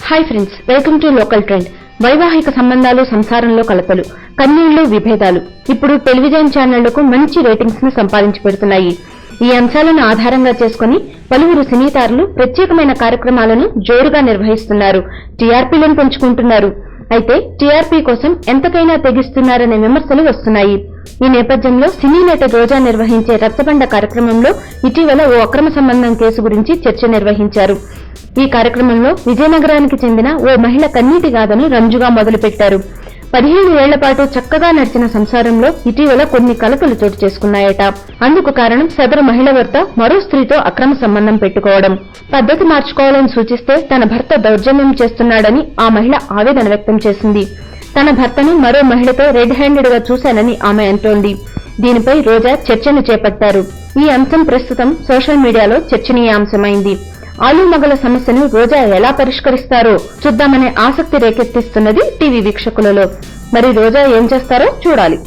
Hi friends, welcome to local trend. వైవాహిక సంబంధాలు, సంసారంలో కలతలు, కన్నీళ్లు, విభేదాలు ఇప్పుడు టెలివిజన్ ఛానళ్లకు మంచి రేటింగ్స్ ను సంపాదించి పెడుతున్నాయి. ఈ అంశాలను ఆధారంగా చేసుకుని పలువురు సినీతారులు ప్రత్యేకమైన కార్యక్రమాలను జోరుగా నిర్వహిస్తున్నారు, టీఆర్పీలను పెంచుకుంటున్నారు. అయితే టీఆర్పీ కోసం ఎంతకైనా తెగిస్తున్నారనే విమర్శలు వస్తున్నాయి. ఈ నేపథ్యంలో సినీ నటి రోజా నిర్వహించే రచ్చబండ కార్యక్రమంలో ఇటీవల ఓ అక్రమ సంబంధం కేసు గురించి చర్చ నిర్వహించారు. ఈ కార్యక్రమంలో విజయనగరానికి చెందిన ఓ మహిళ కన్నీటి గాథను రంజుగా మొదలుపెట్టారు. 15 ఏళ్ల పాటు చక్కగా నడిచిన సంసారంలో ఇటీవల కొన్ని కలతలు చోటు చేసుకున్నాయట. అందుకు కారణం సదరు మహిళ భర్త మరో స్త్రీతో అక్రమ సంబంధం పెట్టుకోవడం. పద్ధతి మార్చుకోవాలని సూచిస్తే తన భర్త దౌర్జన్యం చేస్తున్నాడని ఆ మహిళ ఆవేదన వ్యక్తం చేసింది. తన భర్తను మరో మహిళతో రెడ్ హ్యాండెడ్ గా చూశానని ఆమె అంటోంది. దీనిపై రోజా చర్చను చేపట్టారు. ఈ అంశం ప్రస్తుతం సోషల్ మీడియాలో చర్చనీయాంశమైంది. ఆలుమగల సమస్యను రోజా ఎలా పరిష్కరిస్తారో చూద్దామనే ఆసక్తి రేకెత్తిస్తున్నది టీవీ వీక్షకులలో. మరి రోజా ఏం చేస్తారో చూడాలి.